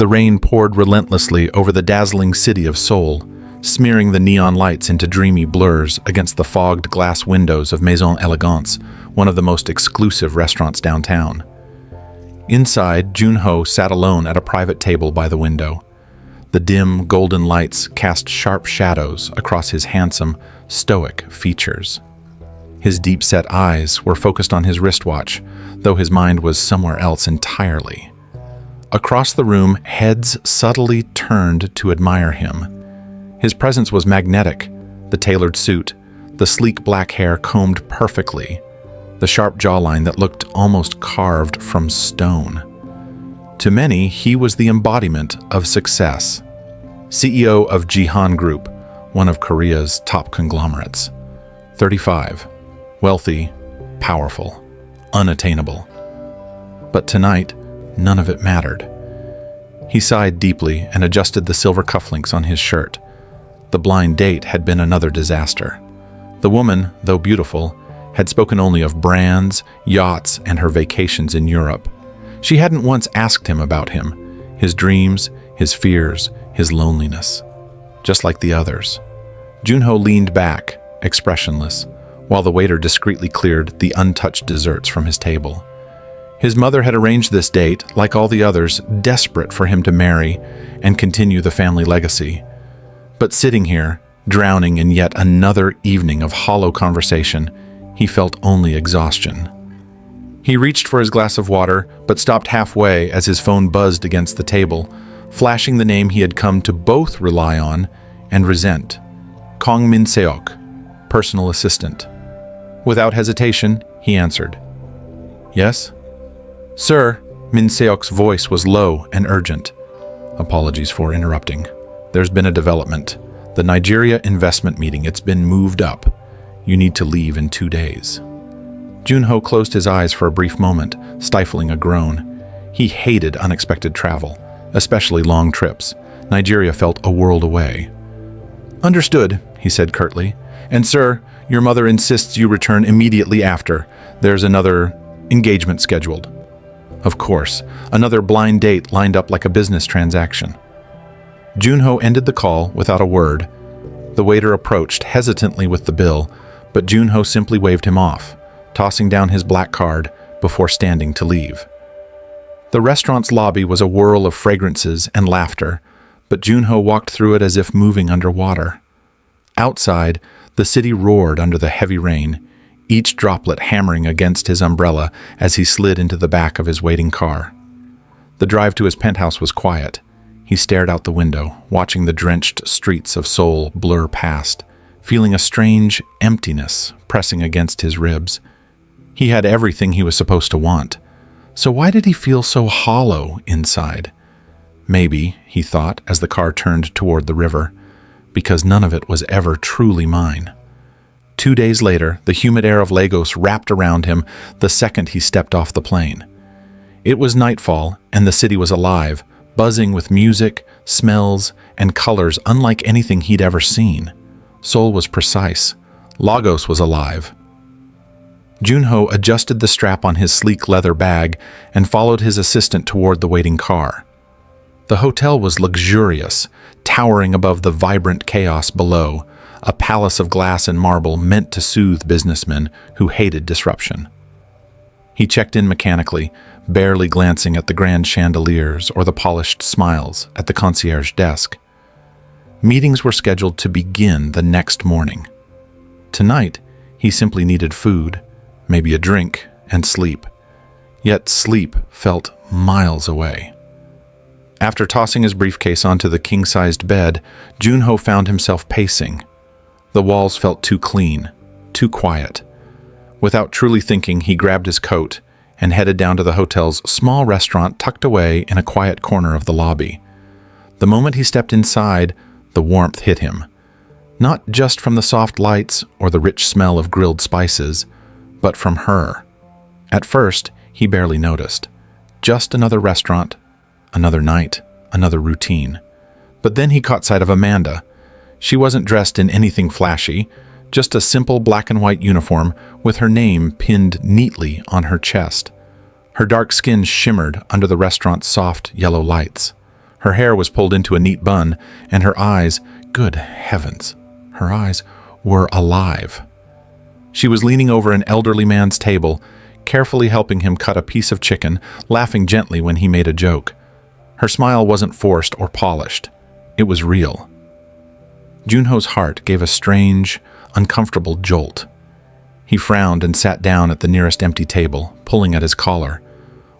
The rain poured relentlessly over the dazzling city of Seoul, smearing the neon lights into dreamy blurs against the fogged glass windows of Maison Elegance, one of the most exclusive restaurants downtown. Inside, Junho sat alone at a private table by the window. The dim, golden lights cast sharp shadows across his handsome, stoic features. His deep-set eyes were focused on his wristwatch, though his mind was somewhere else entirely. Across the room, heads subtly turned to admire him. His presence was magnetic, the tailored suit, the sleek black hair combed perfectly, the sharp jawline that looked almost carved from stone. To many, he was the embodiment of success. CEO of Jihan Group, one of Korea's top conglomerates. 35. Wealthy, powerful, unattainable. But tonight, none of it mattered. He sighed deeply and adjusted the silver cufflinks on his shirt. The blind date had been another disaster. The woman, though beautiful, had spoken only of brands, yachts, and her vacations in Europe. She hadn't once asked him about him, his dreams, his fears, his loneliness. Just like the others. Junho leaned back, expressionless, while the waiter discreetly cleared the untouched desserts from his table. His mother had arranged this date, like all the others, desperate for him to marry and continue the family legacy. But sitting here, drowning in yet another evening of hollow conversation, he felt only exhaustion. He reached for his glass of water, but stopped halfway as his phone buzzed against the table, flashing the name he had come to both rely on and resent. Kong Min Seok, personal assistant. Without hesitation, he answered. Yes? Sir, Min Seok's voice was low and urgent. Apologies for interrupting. There's been a development. The Nigeria investment meeting, it's been moved up. You need to leave in 2 days. Junho closed his eyes for a brief moment, stifling a groan. He hated unexpected travel, especially long trips. Nigeria felt a world away. Understood, he said curtly. And sir, your mother insists you return immediately after. There's another engagement scheduled. Of course, another blind date lined up like a business transaction. Junho ended the call without a word. The waiter approached hesitantly with the bill, but Junho simply waved him off, tossing down his black card before standing to leave. The restaurant's lobby was a whirl of fragrances and laughter, but Junho walked through it as if moving underwater. Outside, the city roared under the heavy rain, each droplet hammering against his umbrella as he slid into the back of his waiting car. The drive to his penthouse was quiet. He stared out the window, watching the drenched streets of Seoul blur past, feeling a strange emptiness pressing against his ribs. He had everything he was supposed to want. So why did he feel so hollow inside? Maybe, he thought as the car turned toward the river, because none of it was ever truly mine. 2 days later, the humid air of Lagos wrapped around him the second he stepped off the plane. It was nightfall, and the city was alive, buzzing with music, smells, and colors unlike anything he'd ever seen. Seoul was precise. Lagos was alive. Junho adjusted the strap on his sleek leather bag and followed his assistant toward the waiting car. The hotel was luxurious, towering above the vibrant chaos below, a palace of glass and marble meant to soothe businessmen who hated disruption. He checked in mechanically, barely glancing at the grand chandeliers or the polished smiles at the concierge desk. Meetings were scheduled to begin the next morning. Tonight, he simply needed food, maybe a drink, and sleep. Yet sleep felt miles away. After tossing his briefcase onto the king-sized bed, Junho found himself pacing. The walls felt too clean, too quiet. Without truly thinking, he grabbed his coat and headed down to the hotel's small restaurant tucked away in a quiet corner of the lobby. The moment he stepped inside, the warmth hit him. Not just from the soft lights or the rich smell of grilled spices, but from her. At first, he barely noticed. Just another restaurant, another night, another routine. But then he caught sight of Amanda. She wasn't dressed in anything flashy, just a simple black and white uniform with her name pinned neatly on her chest. Her dark skin shimmered under the restaurant's soft yellow lights. Her hair was pulled into a neat bun, and her eyes, good heavens, her eyes were alive. She was leaning over an elderly man's table, carefully helping him cut a piece of chicken, laughing gently when he made a joke. Her smile wasn't forced or polished. It was real. Junho's heart gave a strange, uncomfortable jolt. He frowned and sat down at the nearest empty table, pulling at his collar.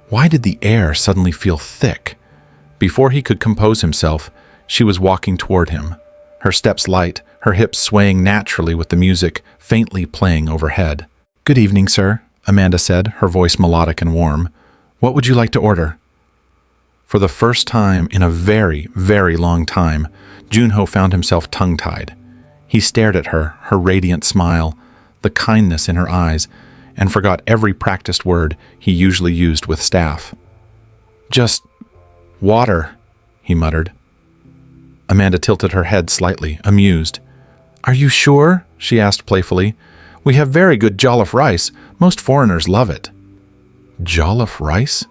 Why did the air suddenly feel thick? Before he could compose himself, she was walking toward him, her steps light, her hips swaying naturally with the music faintly playing overhead. "Good evening, sir," Amanda said, her voice melodic and warm. "What would you like to order?" For the first time in a very, very long time, Junho found himself tongue-tied. He stared at her, her radiant smile, the kindness in her eyes, and forgot every practiced word he usually used with staff. "Just water," he muttered. Amanda tilted her head slightly, amused. "Are you sure?" she asked playfully. "We have very good jollof rice. Most foreigners love it." Jollof rice?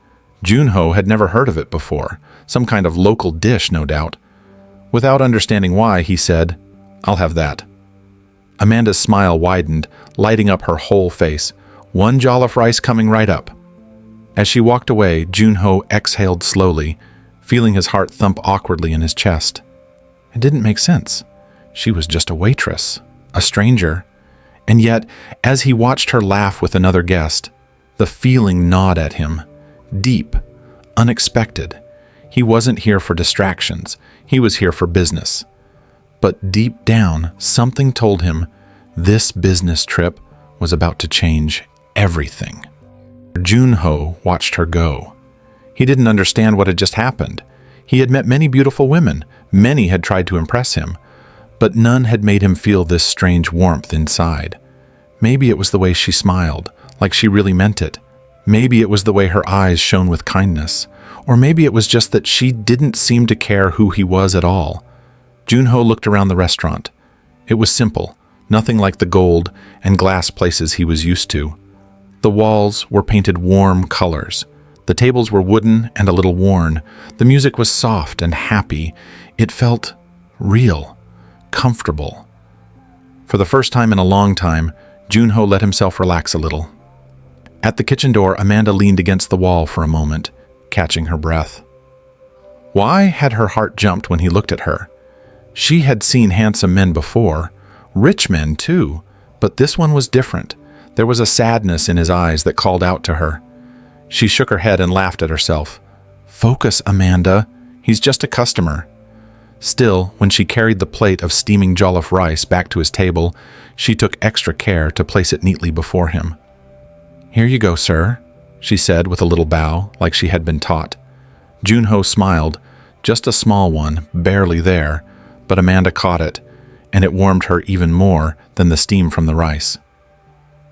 Junho had never heard of it before. Some kind of local dish, no doubt. Without understanding why, he said, "I'll have that." Amanda's smile widened, lighting up her whole face. "One jollof rice coming right up." As she walked away, Junho exhaled slowly, feeling his heart thump awkwardly in his chest. It didn't make sense. She was just a waitress, a stranger. And yet, as he watched her laugh with another guest, the feeling gnawed at him. Deep, unexpected. He wasn't here for distractions. He was here for business. But deep down, something told him this business trip was about to change everything. Junho watched her go. He didn't understand what had just happened. He had met many beautiful women. Many had tried to impress him, but none had made him feel this strange warmth inside. Maybe it was the way she smiled, like she really meant it. Maybe it was the way her eyes shone with kindness. Or maybe it was just that she didn't seem to care who he was at all. Junho looked around the restaurant. It was simple, nothing like the gold and glass places he was used to. The walls were painted warm colors. The tables were wooden and a little worn. The music was soft and happy. It felt real, comfortable. For the first time in a long time, Junho let himself relax a little. At the kitchen door, Amanda leaned against the wall for a moment, catching her breath. Why had her heart jumped when he looked at her? She had seen handsome men before, rich men too, but this one was different. There was a sadness in his eyes that called out to her. She shook her head and laughed at herself. "Focus, Amanda. He's just a customer." Still, when she carried the plate of steaming jollof rice back to his table, she took extra care to place it neatly before him. "Here you go, sir," she said with a little bow, like she had been taught. Junho smiled, just a small one, barely there, but Amanda caught it, and it warmed her even more than the steam from the rice.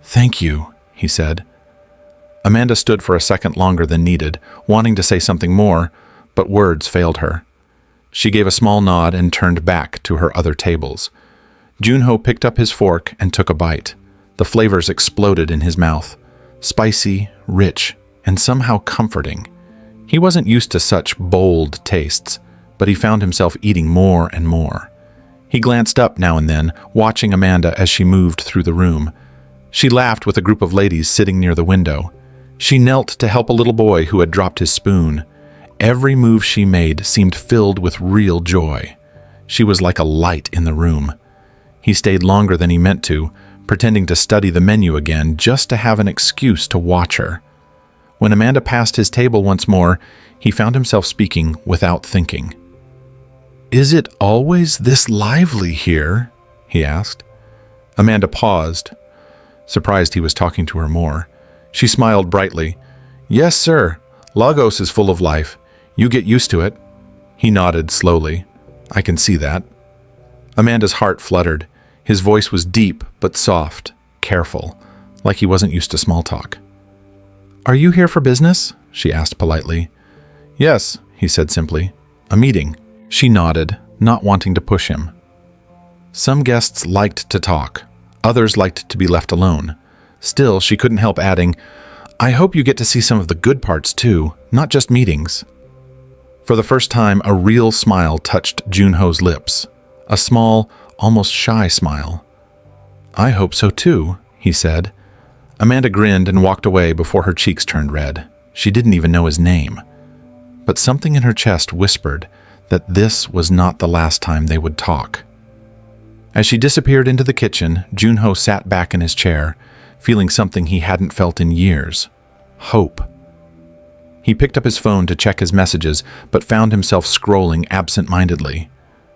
"Thank you," he said. Amanda stood for a second longer than needed, wanting to say something more, but words failed her. She gave a small nod and turned back to her other tables. Junho picked up his fork and took a bite. The flavors exploded in his mouth. Spicy, rich, and somehow comforting. He wasn't used to such bold tastes, but he found himself eating more and more. He glanced up now and then, watching Amanda as she moved through the room. She laughed with a group of ladies sitting near the window. She knelt to help a little boy who had dropped his spoon. Every move she made seemed filled with real joy. She was like a light in the room. He stayed longer than he meant to, pretending to study the menu again just to have an excuse to watch her. When Amanda passed his table once more, he found himself speaking without thinking. "Is it always this lively here?" he asked. Amanda paused, surprised he was talking to her more. She smiled brightly. "Yes, sir. Lagos is full of life. You get used to it." He nodded slowly. "I can see that." Amanda's heart fluttered. His voice was deep but soft, careful, like he wasn't used to small talk. "Are you here for business?" she asked politely. "Yes," he said simply. "A meeting." She nodded, not wanting to push him. Some guests liked to talk. Others liked to be left alone. Still, she couldn't help adding, "I hope you get to see some of the good parts too, not just meetings." For the first time, a real smile touched Junho's lips. A small, almost shy smile. "I hope so too," he said. Amanda grinned and walked away before her cheeks turned red. She didn't even know his name. But something in her chest whispered that this was not the last time they would talk. As she disappeared into the kitchen, Junho sat back in his chair, feeling something he hadn't felt in years. Hope. He picked up his phone to check his messages, but found himself scrolling absent-mindedly.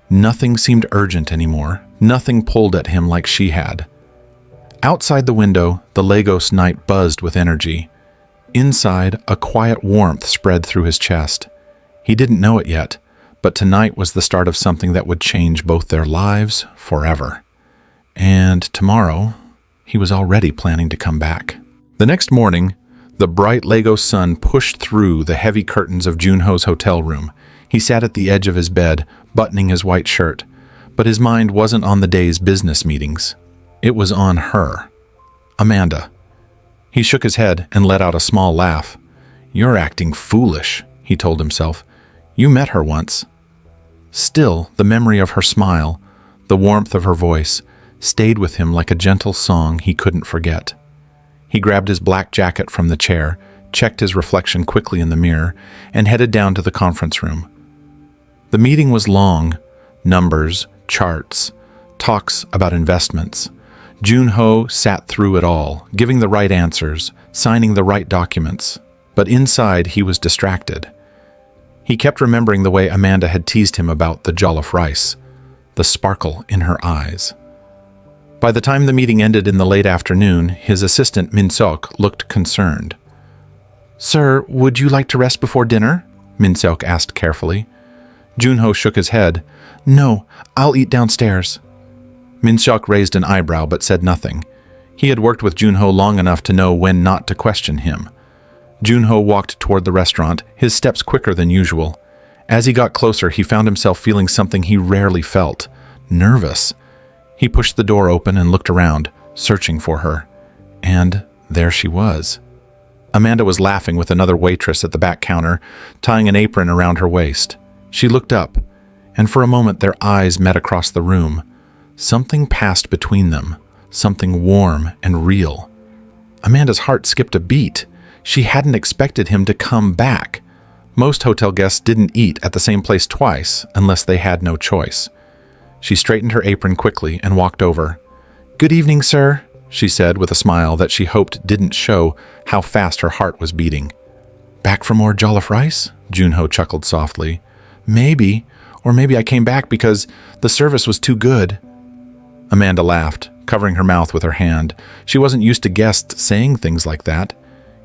Nothing seemed urgent anymore. Nothing pulled at him like she had. Outside the window, the Lagos night buzzed with energy. Inside, a quiet warmth spread through his chest. He didn't know it yet, but tonight was the start of something that would change both their lives forever. And tomorrow, he was already planning to come back. The next morning, the bright Lagos sun pushed through the heavy curtains of Junho's hotel room. He sat at the edge of his bed, buttoning his white shirt, but his mind wasn't on the day's business meetings. It was on her. Amanda. He shook his head and let out a small laugh. "You're acting foolish," he told himself. "You met her once." Still, the memory of her smile, the warmth of her voice, stayed with him like a gentle song he couldn't forget. He grabbed his black jacket from the chair, checked his reflection quickly in the mirror, and headed down to the conference room. The meeting was long. Numbers, charts, talks about investments. Junho sat through it all, giving the right answers, signing the right documents. But inside, he was distracted. He kept remembering the way Amanda had teased him about the jollof rice, the sparkle in her eyes. By the time the meeting ended in the late afternoon, his assistant Min-seok looked concerned. "Sir, would you like to rest before dinner?" Min-seok asked carefully. Junho shook his head. "No, I'll eat downstairs." Min-seok raised an eyebrow but said nothing. He had worked with Junho long enough to know when not to question him. Junho walked toward the restaurant, his steps quicker than usual. As he got closer, he found himself feeling something he rarely felt: nervous. He pushed the door open and looked around, searching for her. And there she was. Amanda was laughing with another waitress at the back counter, tying an apron around her waist. She looked up, and for a moment their eyes met across the room. Something passed between them, something warm and real. Amanda's heart skipped a beat. She hadn't expected him to come back. Most hotel guests didn't eat at the same place twice unless they had no choice. She straightened her apron quickly and walked over. "Good evening, sir," she said with a smile that she hoped didn't show how fast her heart was beating. "Back for more jollof rice?" Junho chuckled softly. "Maybe, or maybe I came back because the service was too good." Amanda laughed, covering her mouth with her hand. She wasn't used to guests saying things like that.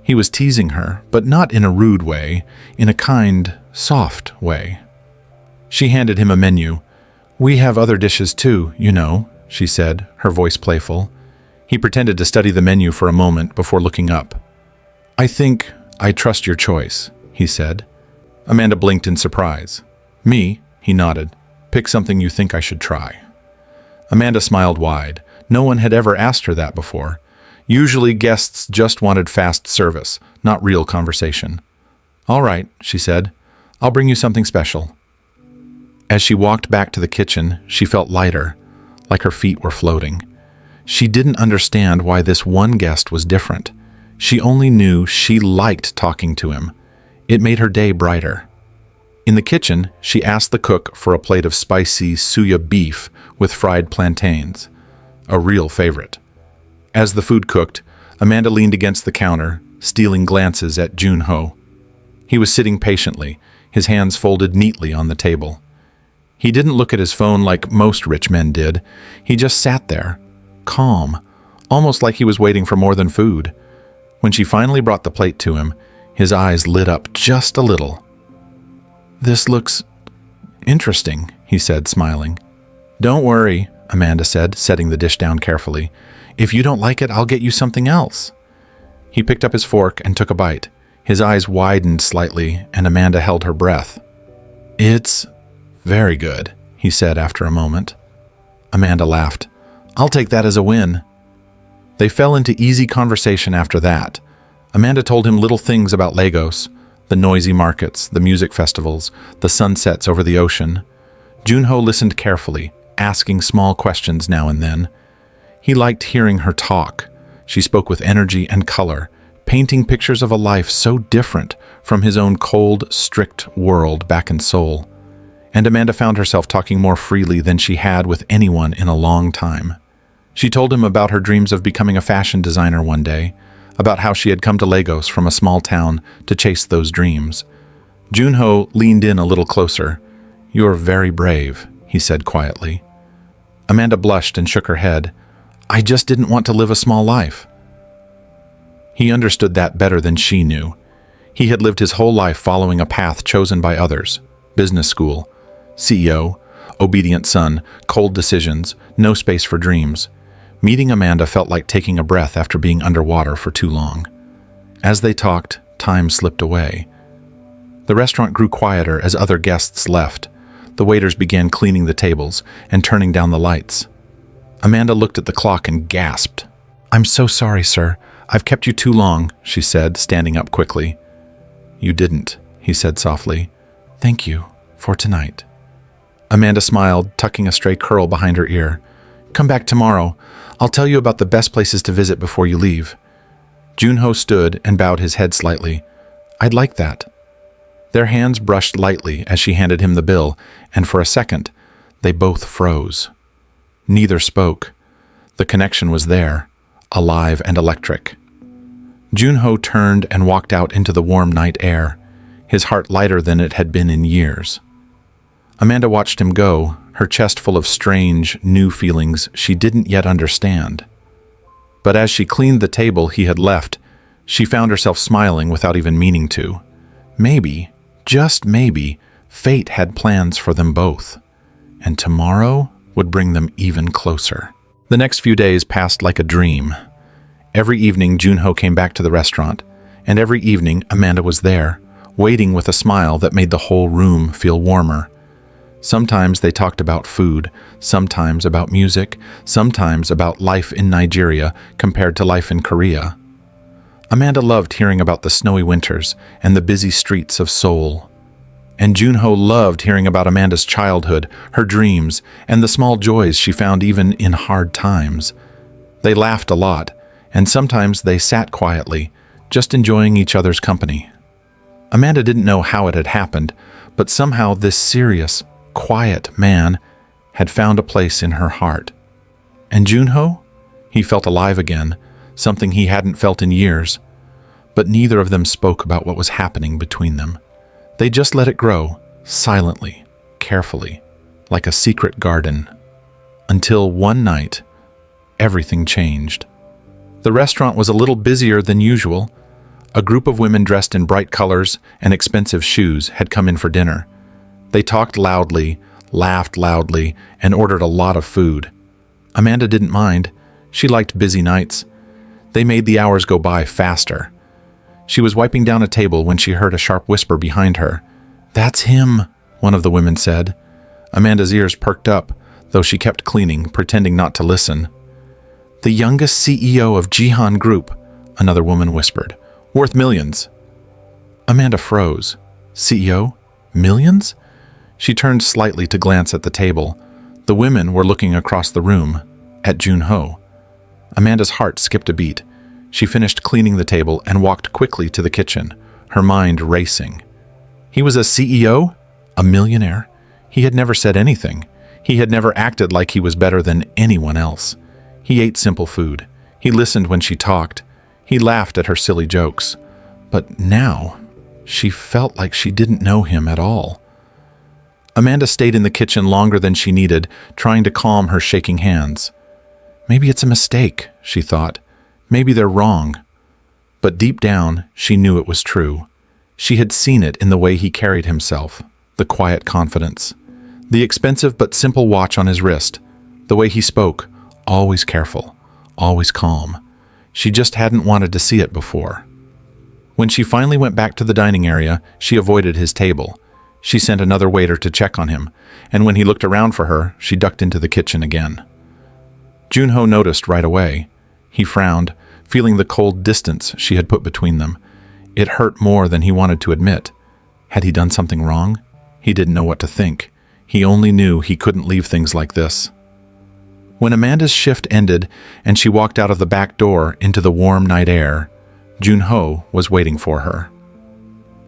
He was teasing her, but not in a rude way, in a kind, soft way. She handed him a menu. "We have other dishes too, you know," she said, her voice playful. He pretended to study the menu for a moment before looking up. "I think I trust your choice," he said. Amanda blinked in surprise. "Me?" He nodded. "Pick something you think I should try." Amanda smiled wide. No one had ever asked her that before. Usually guests just wanted fast service, not real conversation. "All right," she said. "I'll bring you something special." As she walked back to the kitchen, she felt lighter, like her feet were floating. She didn't understand why this one guest was different. She only knew she liked talking to him. It made her day brighter. In the kitchen, she asked the cook for a plate of spicy suya beef with fried plantains, a real favorite. As the food cooked, Amanda leaned against the counter, stealing glances at Junho. He was sitting patiently, his hands folded neatly on the table. He didn't look at his phone like most rich men did. He just sat there, calm, almost like he was waiting for more than food. When she finally brought the plate to him, his eyes lit up just a little. "This looks interesting," he said, smiling. "Don't worry," Amanda said, setting the dish down carefully. "If you don't like it, I'll get you something else." He picked up his fork and took a bite. His eyes widened slightly, and Amanda held her breath. "It's very good," he said after a moment. Amanda laughed. "I'll take that as a win." They fell into easy conversation after that. Amanda told him little things about Lagos, The noisy markets, the music festivals, the sunsets over the ocean. Junho listened carefully, asking small questions now and then. He liked hearing her talk. She spoke with energy and color, painting pictures of a life so different from his own cold, strict world back in Seoul. And Amanda found herself talking more freely than she had with anyone in a long time. She told him about her dreams of becoming a fashion designer one day, about how she had come to Lagos from a small town to chase those dreams. Junho leaned in a little closer. "You're very brave," he said quietly. Amanda blushed and shook her head. "I just didn't want to live a small life." He understood that better than she knew. He had lived his whole life following a path chosen by others. Business school, CEO, obedient son, cold decisions, no space for dreams. Meeting Amanda felt like taking a breath after being underwater for too long. As they talked, time slipped away. The restaurant grew quieter as other guests left. The waiters began cleaning the tables and turning down the lights. Amanda looked at the clock and gasped. "I'm so sorry, sir. I've kept you too long," she said, standing up quickly. "You didn't," he said softly. "Thank you for tonight." Amanda smiled, tucking a stray curl behind her ear. "Come back tomorrow. I'll tell you about the best places to visit before you leave." Junho stood and bowed his head slightly. "I'd like that." Their hands brushed lightly as she handed him the bill, and for a second, they both froze. Neither spoke. The connection was there, alive and electric. Junho turned and walked out into the warm night air, his heart lighter than it had been in years. Amanda watched him go, her chest full of strange, new feelings she didn't yet understand. But as she cleaned the table he had left, she found herself smiling without even meaning to. Maybe, just maybe, fate had plans for them both, and tomorrow would bring them even closer. The next few days passed like a dream. Every evening Junho came back to the restaurant, and every evening Amanda was there, waiting with a smile that made the whole room feel warmer. Sometimes they talked about food, sometimes about music, sometimes about life in Nigeria compared to life in Korea. Amanda loved hearing about the snowy winters and the busy streets of Seoul. And Junho loved hearing about Amanda's childhood, her dreams, and the small joys she found even in hard times. They laughed a lot, and sometimes they sat quietly, just enjoying each other's company. Amanda didn't know how it had happened, but somehow this serious, quiet man had found a place in her heart. And Junho? He felt alive again, something he hadn't felt in years. But neither of them spoke about what was happening between them. They just let it grow, silently, carefully, like a secret garden. Until one night, everything changed. The restaurant was a little busier than usual. A group of women dressed in bright colors and expensive shoes had come in for dinner. They talked loudly, laughed loudly, and ordered a lot of food. Amanda didn't mind. She liked busy nights. They made the hours go by faster. She was wiping down a table when she heard a sharp whisper behind her. "That's him," one of the women said. Amanda's ears perked up, though she kept cleaning, pretending not to listen. "The youngest CEO of Jihan Group," another woman whispered. "Worth millions." Amanda froze. CEO? Millions? She turned slightly to glance at the table. The women were looking across the room, at Junho. Amanda's heart skipped a beat. She finished cleaning the table and walked quickly to the kitchen, her mind racing. He was a CEO? A millionaire? He had never said anything. He had never acted like he was better than anyone else. He ate simple food. He listened when she talked. He laughed at her silly jokes. But now, she felt like she didn't know him at all. Amanda stayed in the kitchen longer than she needed, trying to calm her shaking hands. Maybe it's a mistake, she thought. Maybe they're wrong. But deep down, she knew it was true. She had seen it in the way he carried himself, the quiet confidence, the expensive but simple watch on his wrist, the way he spoke, always careful, always calm. She just hadn't wanted to see it before. When she finally went back to the dining area, she avoided his table. She sent another waiter to check on him, and when he looked around for her, she ducked into the kitchen again. Junho noticed right away. He frowned, feeling the cold distance she had put between them. It hurt more than he wanted to admit. Had he done something wrong? He didn't know what to think. He only knew he couldn't leave things like this. When Amanda's shift ended and she walked out of the back door into the warm night air, Junho was waiting for her.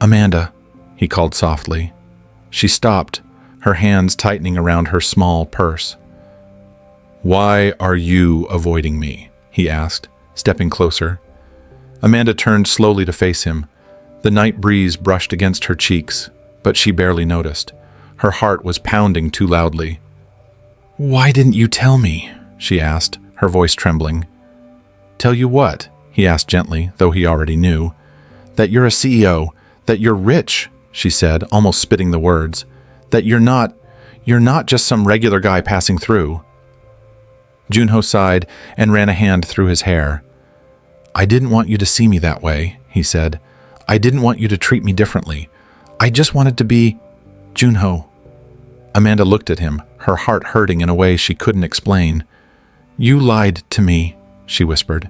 "Amanda," he called softly. She stopped, her hands tightening around her small purse. "Why are you avoiding me?" he asked, stepping closer. Amanda turned slowly to face him. The night breeze brushed against her cheeks, but she barely noticed. Her heart was pounding too loudly. "Why didn't you tell me?" she asked, her voice trembling. "Tell you what?" he asked gently, though he already knew. "That you're a CEO, that you're rich," she said, almost spitting the words. "That you're not just some regular guy passing through." Junho sighed and ran a hand through his hair. "I didn't want you to see me that way," he said. "I didn't want you to treat me differently. I just wanted to be Junho." Amanda looked at him, her heart hurting in a way she couldn't explain. "You lied to me," she whispered.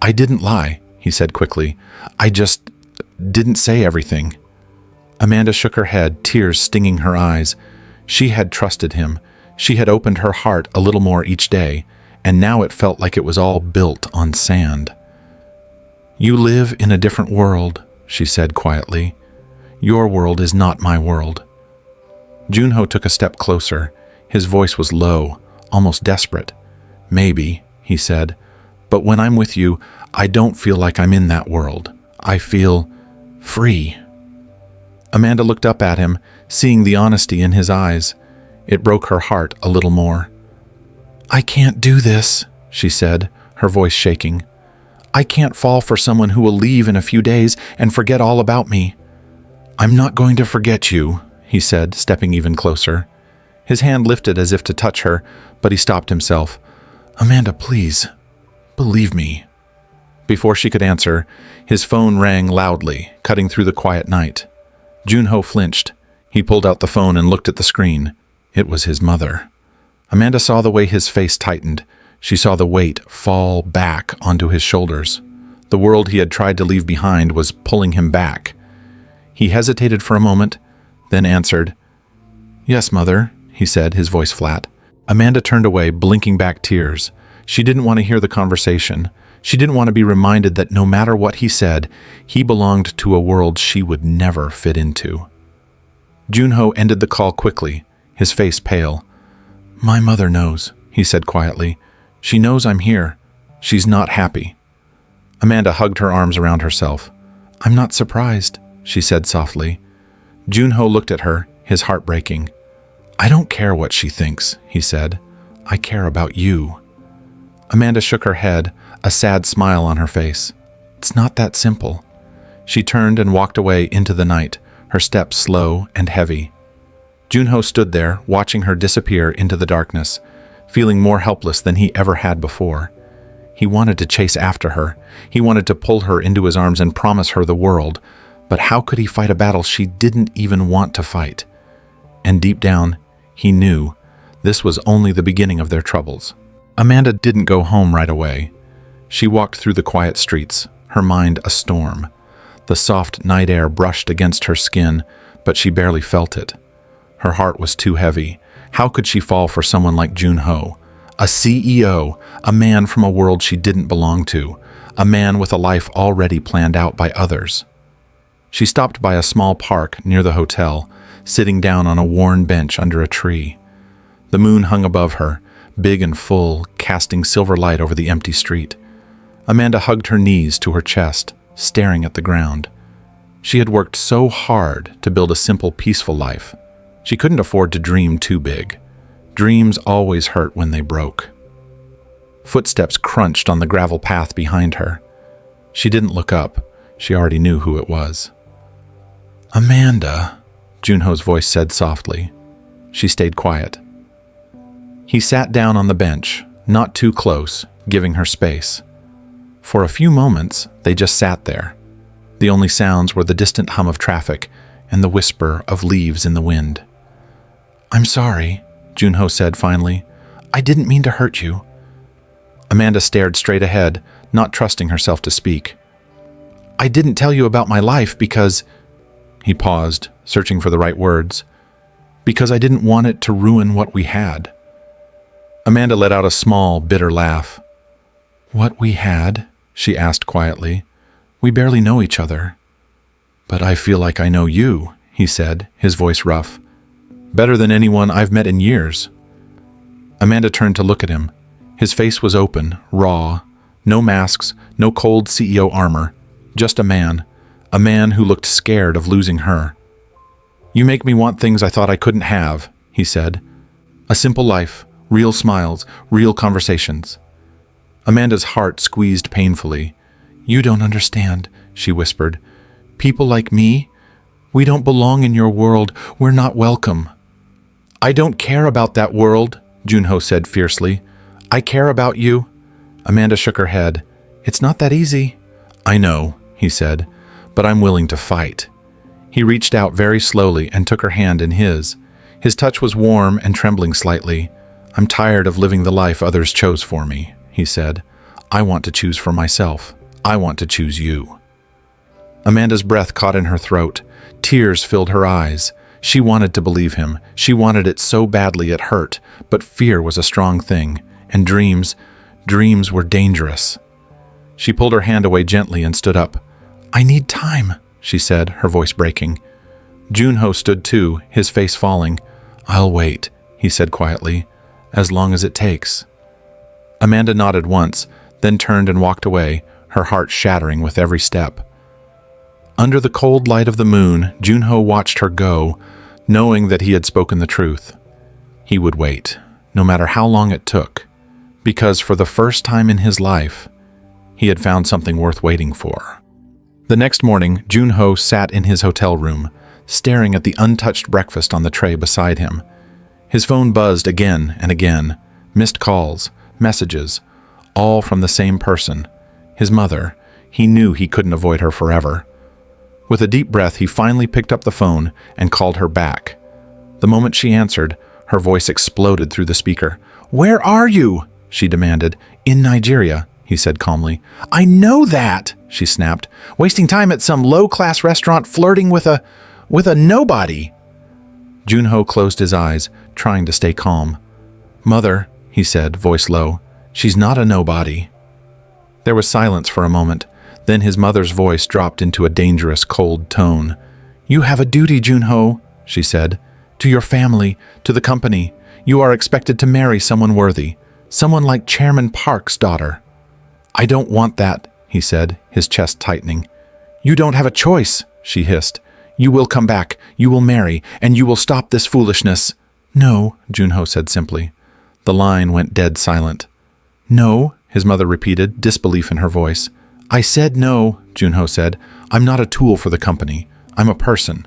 "I didn't lie," he said quickly. "I just didn't say everything." Amanda shook her head, tears stinging her eyes. She had trusted him. She had opened her heart a little more each day, and now it felt like it was all built on sand. "You live in a different world," she said quietly. "Your world is not my world." Junho took a step closer. His voice was low, almost desperate. "Maybe," he said, "but when I'm with you, I don't feel like I'm in that world. I feel free." Amanda looked up at him, seeing the honesty in his eyes. It broke her heart a little more. "I can't do this," she said, her voice shaking. "I can't fall for someone who will leave in a few days and forget all about me." "I'm not going to forget you," he said, stepping even closer. His hand lifted as if to touch her, but he stopped himself. "Amanda, please, believe me." Before she could answer, his phone rang loudly, cutting through the quiet night. Junho flinched. He pulled out the phone and looked at the screen. It was his mother. Amanda saw the way his face tightened. She saw the weight fall back onto his shoulders. The world he had tried to leave behind was pulling him back. He hesitated for a moment, then answered. "Yes, Mother," he said, his voice flat. Amanda turned away, blinking back tears. She didn't want to hear the conversation. She didn't want to be reminded that no matter what he said, he belonged to a world she would never fit into. Junho ended the call quickly, his face pale. "My mother knows," he said quietly. "She knows I'm here. She's not happy." Amanda hugged her arms around herself. "I'm not surprised," she said softly. Junho looked at her, his heart breaking. "I don't care what she thinks," he said. "I care about you." Amanda shook her head, a sad smile on her face. "It's not that simple." She turned and walked away into the night, her steps slow and heavy. Junho stood there, watching her disappear into the darkness, feeling more helpless than he ever had before. He wanted to chase after her. He wanted to pull her into his arms and promise her the world. But how could he fight a battle she didn't even want to fight? And deep down, he knew this was only the beginning of their troubles. Amanda didn't go home right away. She walked through the quiet streets, her mind a storm. The soft night air brushed against her skin, but she barely felt it. Her heart was too heavy. How could she fall for someone like Junho? A CEO, a man from a world she didn't belong to, a man with a life already planned out by others. She stopped by a small park near the hotel, sitting down on a worn bench under a tree. The moon hung above her, big and full, casting silver light over the empty street. Amanda hugged her knees to her chest, staring at the ground. She had worked so hard to build a simple, peaceful life. She couldn't afford to dream too big. Dreams always hurt when they broke. Footsteps crunched on the gravel path behind her. She didn't look up. She already knew who it was. "Amanda," Junho's voice said softly. She stayed quiet. He sat down on the bench, not too close, giving her space. For a few moments, they just sat there. The only sounds were the distant hum of traffic and the whisper of leaves in the wind. "I'm sorry," Junho said finally. "I didn't mean to hurt you." Amanda stared straight ahead, not trusting herself to speak. I didn't tell you about my life because—" He paused, searching for the right words. "Because I didn't want it to ruin what we had." Amanda let out a small, bitter laugh. "What we had?" she asked quietly. "We barely know each other." "But I feel like I know you," he said, his voice rough. "Better than anyone I've met in years." Amanda turned to look at him. His face was open, raw. No masks, no cold CEO armor. Just a man who looked scared of losing her. "You make me want things I thought I couldn't have," he said. "A simple life, real smiles, real conversations." Amanda's heart squeezed painfully. "You don't understand," she whispered. "People like me, we don't belong in your world. We're not welcome." "I don't care about that world," Junho said fiercely. "I care about you." Amanda shook her head. "It's not that easy." "I know," he said, "but I'm willing to fight." He reached out very slowly and took her hand in his. His touch was warm and trembling slightly. "I'm tired of living the life others chose for me," he said. "I want to choose for myself. I want to choose you." Amanda's breath caught in her throat. Tears filled her eyes. She wanted to believe him. She wanted it so badly it hurt, but fear was a strong thing, and dreams were dangerous. She pulled her hand away gently and stood up. "I need time," she said, her voice breaking. Junho stood too, his face falling. "I'll wait," he said quietly, "as long as it takes." Amanda nodded once, then turned and walked away, her heart shattering with every step. Under the cold light of the moon, Junho watched her go, knowing that he had spoken the truth. He would wait, no matter how long it took, because for the first time in his life, he had found something worth waiting for. The next morning, Junho sat in his hotel room, staring at the untouched breakfast on the tray beside him. His phone buzzed again and again, missed calls, messages, all from the same person, his mother. He knew he couldn't avoid her forever. With a deep breath, he finally picked up the phone and called her back. The moment she answered, her voice exploded through the speaker. "Where are you?" she demanded. "In Nigeria," he said calmly. "I know that," she snapped. "Wasting time at some low-class restaurant flirting with a nobody." Junho closed his eyes, trying to stay calm. "Mother," he said, voice low, "she's not a nobody." There was silence for a moment. Then his mother's voice dropped into a dangerous, cold tone. "You have a duty, Junho," she said. "To your family, to the company. You are expected to marry someone worthy. Someone like Chairman Park's daughter." "I don't want that," he said, his chest tightening. "You don't have a choice," she hissed. "You will come back, you will marry, and you will stop this foolishness." "No," Junho said simply. The line went dead silent. "No," his mother repeated, disbelief in her voice. "I said no," Junho said. "I'm not a tool for the company. I'm a person."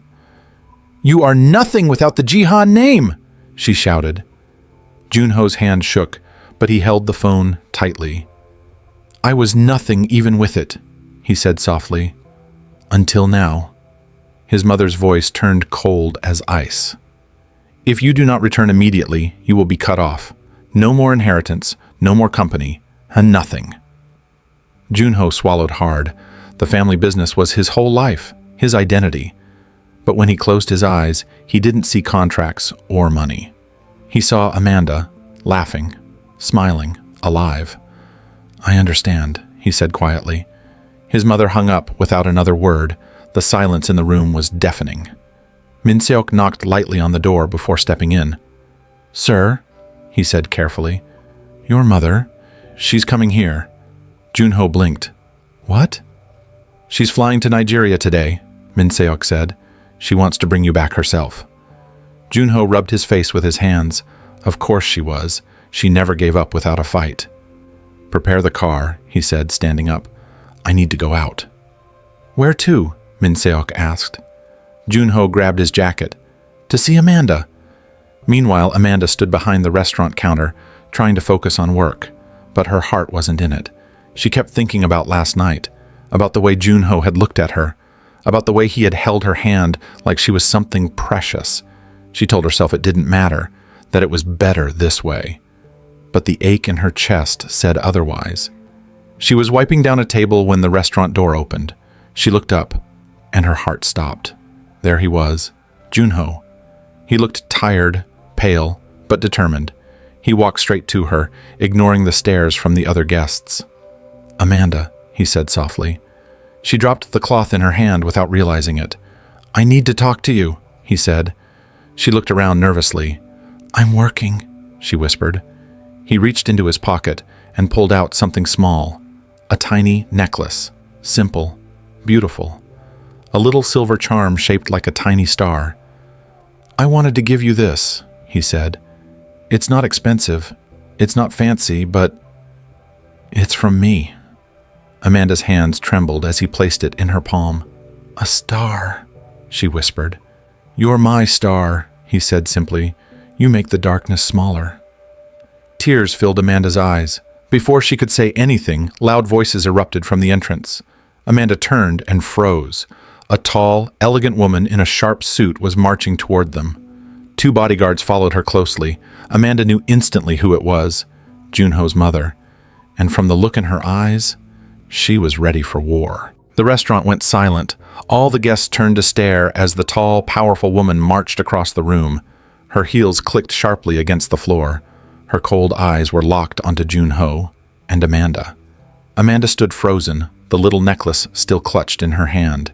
"You are nothing without the Jihan name," she shouted. Junho's hand shook, but he held the phone tightly. "I was nothing even with it," he said softly. "Until now." His mother's voice turned cold as ice. "If you do not return immediately, you will be cut off. No more inheritance, no more company, and nothing." Junho swallowed hard. The family business was his whole life, his identity. But when he closed his eyes, he didn't see contracts or money. He saw Amanda, laughing, smiling, alive. "I understand," he said quietly. His mother hung up without another word. The silence in the room was deafening. Min Seok knocked lightly on the door before stepping in. "Sir," he said carefully. "Your mother, she's coming here." Junho blinked. "What?" "She's flying to Nigeria today," Min Seok said. "She wants to bring you back herself." Junho rubbed his face with his hands. Of course she was. She never gave up without a fight. "Prepare the car," he said, standing up. "I need to go out." "Where to?" Min Seok asked. Junho grabbed his jacket. "To see Amanda." Meanwhile, Amanda stood behind the restaurant counter, trying to focus on work, but her heart wasn't in it. She kept thinking about last night, about the way Junho had looked at her, about the way he had held her hand like she was something precious. She told herself it didn't matter, that it was better this way. But the ache in her chest said otherwise. She was wiping down a table when the restaurant door opened. She looked up, and her heart stopped. There he was, Junho. He looked tired, pale, but determined. He walked straight to her, ignoring the stares from the other guests. "Amanda," he said softly. She dropped the cloth in her hand without realizing it. "I need to talk to you," he said. She looked around nervously. "I'm working," she whispered. He reached into his pocket and pulled out something small, a tiny necklace, simple, beautiful, a little silver charm shaped like a tiny star. "I wanted to give you this," he said. "It's not expensive, it's not fancy, but it's from me." Amanda's hands trembled as he placed it in her palm. "A star," she whispered. "You're my star," he said simply. "You make the darkness smaller." Tears filled Amanda's eyes. Before she could say anything, loud voices erupted from the entrance. Amanda turned and froze. A tall, elegant woman in a sharp suit was marching toward them. 2 bodyguards followed her closely. Amanda knew instantly who it was, Junho's mother. And from the look in her eyes, she was ready for war. The restaurant went silent. All the guests turned to stare as the tall, powerful woman marched across the room. Her heels clicked sharply against the floor. Her cold eyes were locked onto Junho and Amanda. Amanda stood frozen, the little necklace still clutched in her hand.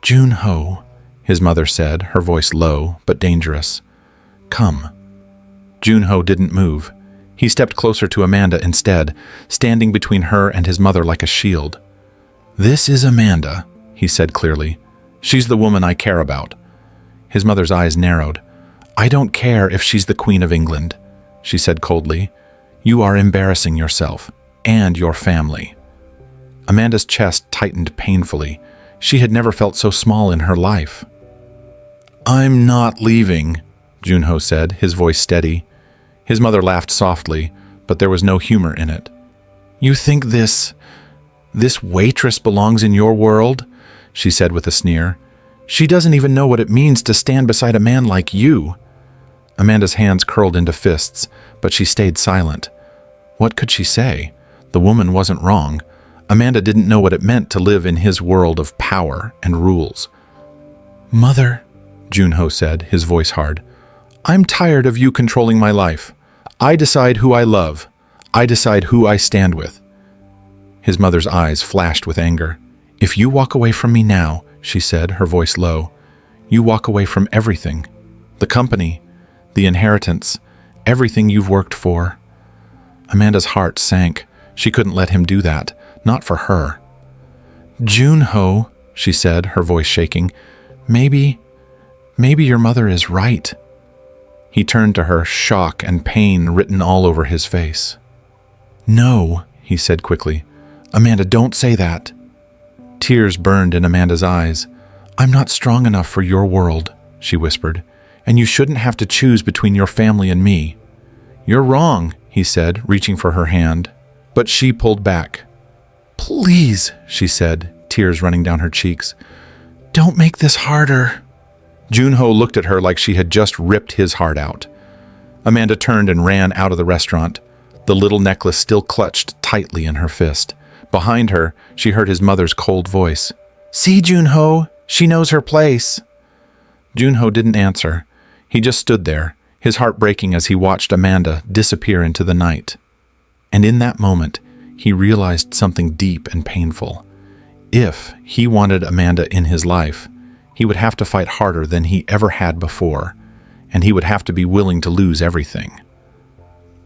"Junho," his mother said, her voice low but dangerous. "Come." Junho didn't move. He stepped closer to Amanda instead, standing between her and his mother like a shield. "This is Amanda," he said clearly. "She's the woman I care about." His mother's eyes narrowed. "I don't care if she's the Queen of England," she said coldly. "You are embarrassing yourself and your family." Amanda's chest tightened painfully. She had never felt so small in her life. "I'm not leaving," Junho said, his voice steady. His mother laughed softly, but there was no humor in it. "You think this waitress belongs in your world?" she said with a sneer. "She doesn't even know what it means to stand beside a man like you." Amanda's hands curled into fists, but she stayed silent. What could she say? The woman wasn't wrong. Amanda didn't know what it meant to live in his world of power and rules. "Mother," Junho said, his voice hard, "I'm tired of you controlling my life. I decide who I love. I decide who I stand with." His mother's eyes flashed with anger. "If you walk away from me now," she said, her voice low, "you walk away from everything. The company, the inheritance, everything you've worked for." Amanda's heart sank. She couldn't let him do that. Not for her. "Junho," she said, her voice shaking, Maybe your mother is right." He turned to her, shock and pain written all over his face. "No," he said quickly. "Amanda, don't say that." Tears burned in Amanda's eyes. "I'm not strong enough for your world," she whispered, "and you shouldn't have to choose between your family and me." "You're wrong," he said, reaching for her hand, but she pulled back. "Please," she said, tears running down her cheeks. "Don't make this harder." Junho looked at her like she had just ripped his heart out. Amanda turned and ran out of the restaurant, the little necklace still clutched tightly in her fist. Behind her, she heard his mother's cold voice. "See, Junho, she knows her place." Junho didn't answer. He just stood there, his heart breaking as he watched Amanda disappear into the night. And in that moment, he realized something deep and painful. If he wanted Amanda in his life, he would have to fight harder than he ever had before, and he would have to be willing to lose everything.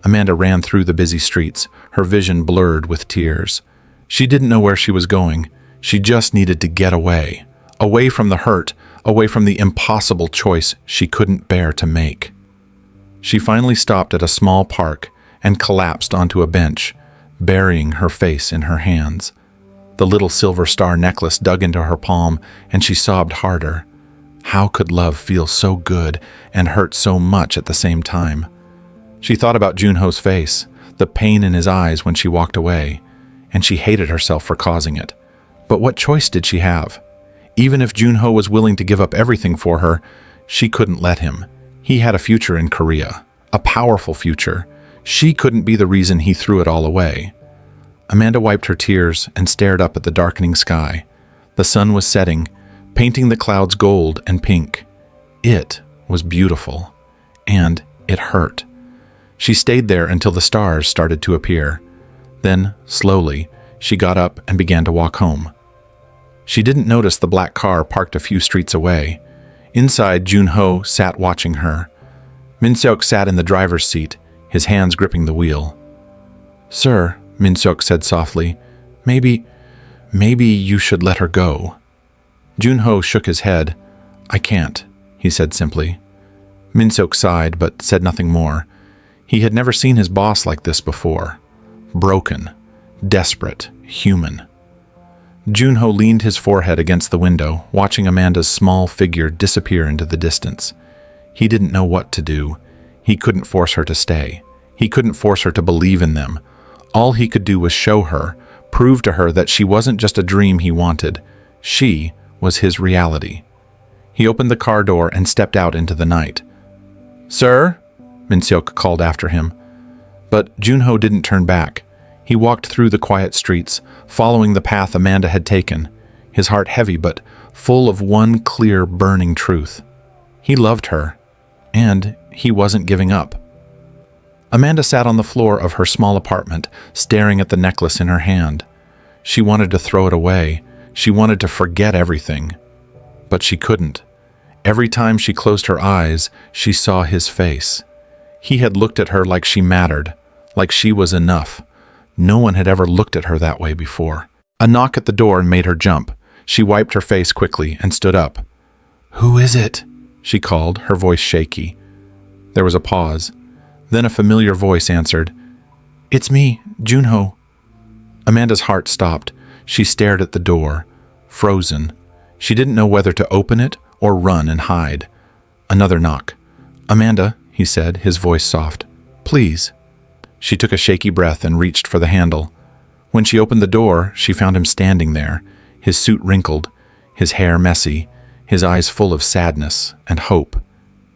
Amanda ran through the busy streets, her vision blurred with tears. She didn't know where she was going. She just needed to get away, away from the hurt, away from the impossible choice she couldn't bear to make. She finally stopped at a small park and collapsed onto a bench, burying her face in her hands. The little silver star necklace dug into her palm, and she sobbed harder. How could love feel so good and hurt so much at the same time? She thought about Junho's face, the pain in his eyes when she walked away, and she hated herself for causing it. But what choice did she have? Even if Junho was willing to give up everything for her, she couldn't let him. He had a future in Korea, a powerful future. She couldn't be the reason he threw it all away. Amanda wiped her tears and stared up at the darkening sky. The sun was setting, painting the clouds gold and pink. It was beautiful, and it hurt. She stayed there until the stars started to appear. Then, slowly, she got up and began to walk home. She didn't notice the black car parked a few streets away. Inside, Jun-ho sat watching her. Min-seok sat in the driver's seat, his hands gripping the wheel. "Sir," Min-seok said softly, maybe you should let her go." Jun-ho shook his head. "I can't," he said simply. Min-seok sighed, but said nothing more. He had never seen his boss like this before. Broken, desperate, human. Jun-ho leaned his forehead against the window, watching Amanda's small figure disappear into the distance. He didn't know what to do. He couldn't force her to stay. He couldn't force her to believe in them. All he could do was show her, prove to her that she wasn't just a dream he wanted. She was his reality. He opened the car door and stepped out into the night. "Sir?" Min-seok called after him. But Jun-ho didn't turn back. He walked through the quiet streets, following the path Amanda had taken, his heart heavy but full of one clear, burning truth. He loved her, and he wasn't giving up. Amanda sat on the floor of her small apartment, staring at the necklace in her hand. She wanted to throw it away. She wanted to forget everything. But she couldn't. Every time she closed her eyes, she saw his face. He had looked at her like she mattered, like she was enough. No one had ever looked at her that way before. A knock at the door made her jump. She wiped her face quickly and stood up. "Who is it?" she called, her voice shaky. There was a pause. Then a familiar voice answered. "It's me, Jun-ho." Amanda's heart stopped. She stared at the door, frozen. She didn't know whether to open it or run and hide. Another knock. "Amanda," he said, his voice soft. "Please." She took a shaky breath and reached for the handle. When she opened the door, she found him standing there, his suit wrinkled, his hair messy, his eyes full of sadness and hope.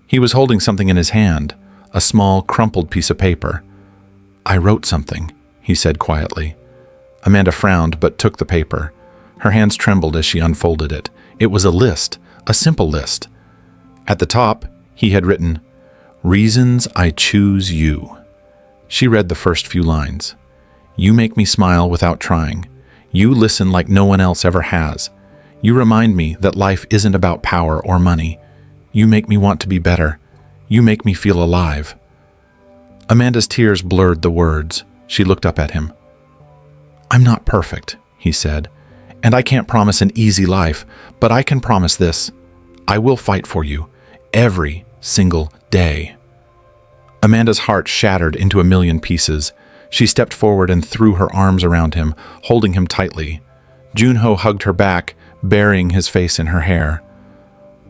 He was holding something in his hand, a small, crumpled piece of paper. "I wrote something," he said quietly. Amanda frowned but took the paper. Her hands trembled as she unfolded it. It was a list, a simple list. At the top, he had written, "Reasons I choose you." She read the first few lines. "You make me smile without trying. You listen like no one else ever has. You remind me that life isn't about power or money. You make me want to be better. You make me feel alive." Amanda's tears blurred the words. She looked up at him. "I'm not perfect," he said, "and I can't promise an easy life, but I can promise this. I will fight for you, every single day." Amanda's heart shattered into a million pieces. She stepped forward and threw her arms around him, holding him tightly. Jun-ho hugged her back, burying his face in her hair.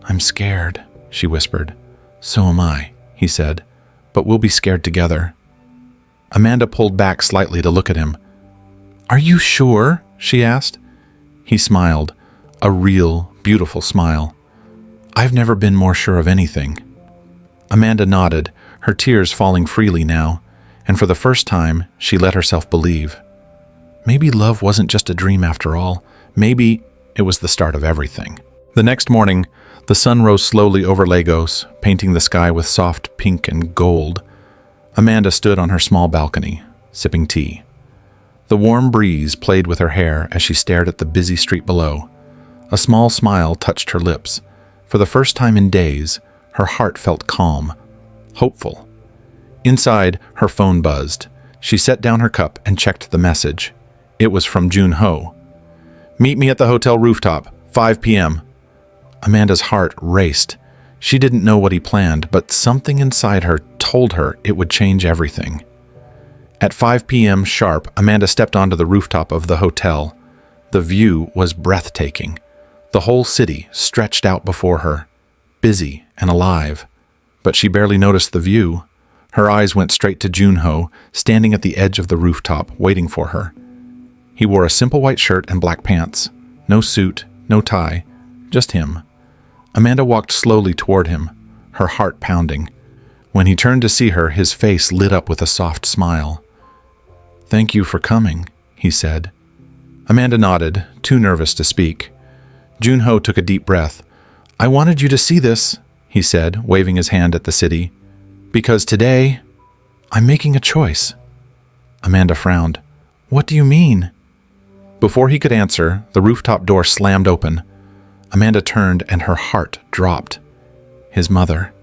"I'm scared," she whispered. "So am I," he said, "but we'll be scared together." Amanda pulled back slightly to look at him. "Are you sure?" she asked. He smiled, a real, beautiful smile. "I've never been more sure of anything." Amanda nodded, her tears falling freely now, and for the first time, she let herself believe. Maybe love wasn't just a dream after all. Maybe it was the start of everything. The next morning, the sun rose slowly over Lagos, painting the sky with soft pink and gold. Amanda stood on her small balcony, sipping tea. The warm breeze played with her hair as she stared at the busy street below. A small smile touched her lips. For the first time in days, her heart felt calm, hopeful. Inside, her phone buzzed. She set down her cup and checked the message. It was from Jun-ho. "Meet me at the hotel rooftop, 5 p.m. Amanda's heart raced. She didn't know what he planned, but something inside her told her it would change everything. At 5 p.m. sharp, Amanda stepped onto the rooftop of the hotel. The view was breathtaking. The whole city stretched out before her, busy and alive. But she barely noticed the view. Her eyes went straight to Jun-ho, standing at the edge of the rooftop, waiting for her. He wore a simple white shirt and black pants. No suit, no tie, just him. Amanda walked slowly toward him, her heart pounding. When he turned to see her, his face lit up with a soft smile. "Thank you for coming," he said. Amanda nodded, too nervous to speak. Junho took a deep breath. "I wanted you to see this," he said, waving his hand at the city. "Because today, I'm making a choice." Amanda frowned. "What do you mean?" Before he could answer, the rooftop door slammed open. Amanda turned and her heart dropped. His mother.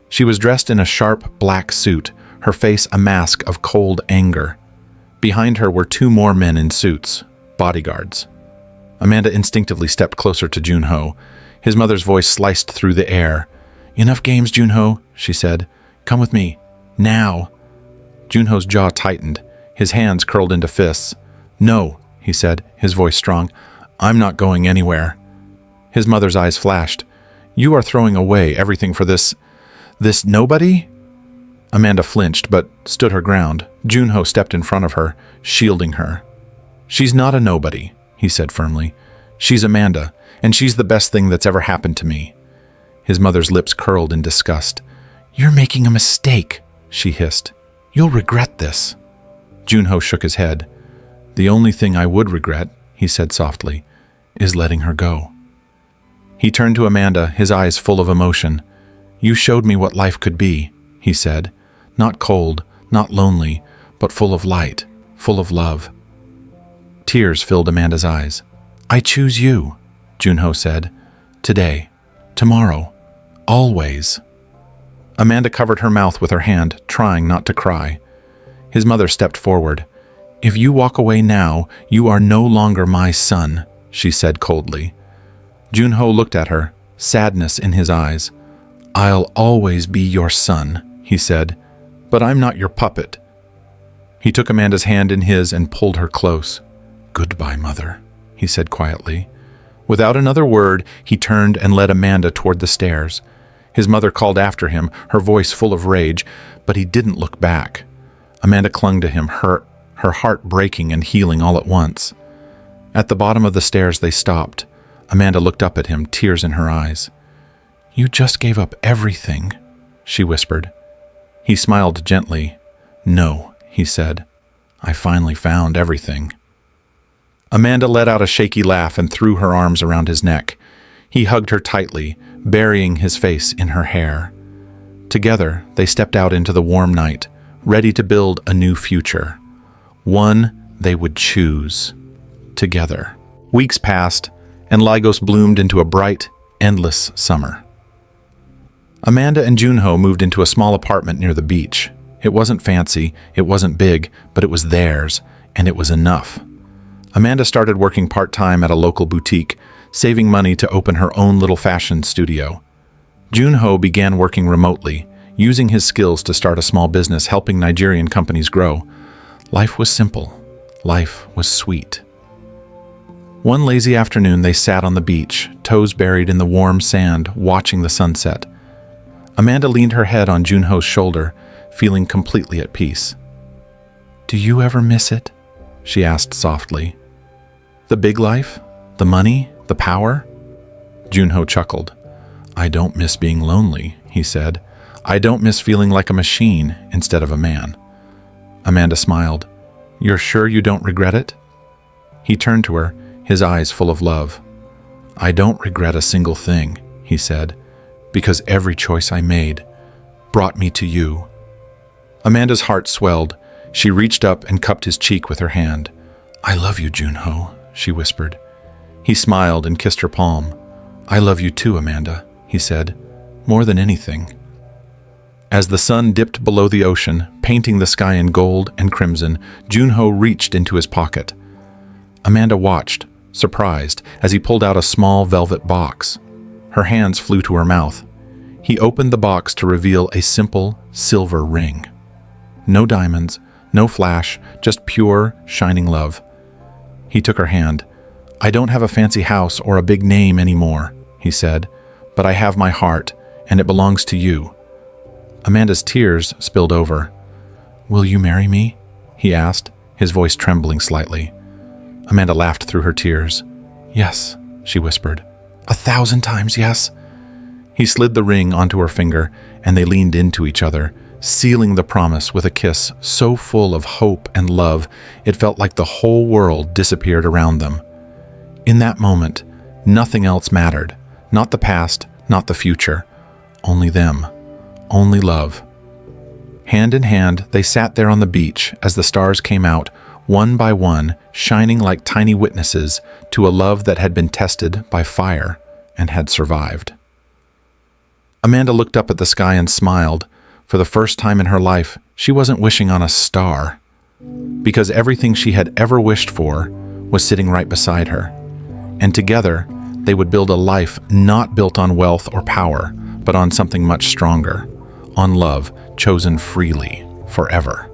She was dressed in a sharp black suit, her face a mask of cold anger. Behind her were two more men in suits, bodyguards. Amanda instinctively stepped closer to Junho. His mother's voice sliced through the air. "Enough games, Junho," she said. "Come with me. Now." Junho's jaw tightened. His hands curled into fists. "No," he said, his voice strong. "I'm not going anywhere." His mother's eyes flashed. "You are throwing away everything for this nobody?" Amanda flinched, but stood her ground. Junho stepped in front of her, shielding her. "She's not a nobody," he said firmly. "She's Amanda, and she's the best thing that's ever happened to me." His mother's lips curled in disgust. "You're making a mistake," she hissed. "You'll regret this." Junho shook his head. "The only thing I would regret," he said softly, "is letting her go." He turned to Amanda, his eyes full of emotion. "You showed me what life could be," he said. "Not cold, not lonely, but full of light, full of love." Tears filled Amanda's eyes. "I choose you," Junho said. "Today, tomorrow, always." Amanda covered her mouth with her hand, trying not to cry. His mother stepped forward. "If you walk away now, you are no longer my son," she said coldly. Junho looked at her, sadness in his eyes. "I'll always be your son," he said, "but I'm not your puppet." He took Amanda's hand in his and pulled her close. "Goodbye, mother," he said quietly. Without another word, he turned and led Amanda toward the stairs. His mother called after him, her voice full of rage, but he didn't look back. Amanda clung to him, her heart breaking and healing all at once. At the bottom of the stairs, they stopped. Amanda looked up at him, tears in her eyes. "You just gave up everything," she whispered. He smiled gently. "No," he said. "I finally found everything." Amanda let out a shaky laugh and threw her arms around his neck. He hugged her tightly, burying his face in her hair. Together, they stepped out into the warm night, ready to build a new future. One they would choose. Together. Weeks passed, and Lagos bloomed into a bright, endless summer. Amanda and Junho moved into a small apartment near the beach. It wasn't fancy, it wasn't big, but it was theirs, and it was enough. Amanda started working part-time at a local boutique, saving money to open her own little fashion studio. Junho began working remotely, using his skills to start a small business helping Nigerian companies grow. Life was simple. Life was sweet. One lazy afternoon, they sat on the beach, toes buried in the warm sand, watching the sunset. Amanda leaned her head on Junho's shoulder, feeling completely at peace. "Do you ever miss it?" she asked softly. "The big life? The money? The power?" Junho chuckled. "I don't miss being lonely," he said. "I don't miss feeling like a machine instead of a man." Amanda smiled. "You're sure you don't regret it?" He turned to her, his eyes full of love. "I don't regret a single thing," he said, "because every choice I made brought me to you." Amanda's heart swelled. She reached up and cupped his cheek with her hand. "I love you, Junho," she whispered. He smiled and kissed her palm. "I love you too, Amanda," he said, "more than anything." As the sun dipped below the ocean, painting the sky in gold and crimson, Junho reached into his pocket. Amanda watched, surprised, as he pulled out a small velvet box. Her hands flew to her mouth. He opened the box to reveal a simple silver ring. No diamonds, no flash, just pure, shining love. He took her hand. "I don't have a fancy house or a big name anymore," he said, "but I have my heart, and it belongs to you." Amanda's tears spilled over. "Will you marry me?" he asked, his voice trembling slightly. Amanda laughed through her tears. "Yes," she whispered. 1,000 times yes." He slid the ring onto her finger, and they leaned into each other, sealing the promise with a kiss so full of hope and love it felt like the whole world disappeared around them. In that moment, Nothing else mattered. Not the past, not the future. Only them. Only love. Hand in hand, they sat there on the beach as the stars came out, one by one, shining like tiny witnesses to a love that had been tested by fire and had survived. Amanda looked up at the sky and smiled. For the first time in her life, she wasn't wishing on a star, because everything she had ever wished for was sitting right beside her. And together, they would build a life not built on wealth or power, but on something much stronger, on love chosen freely forever.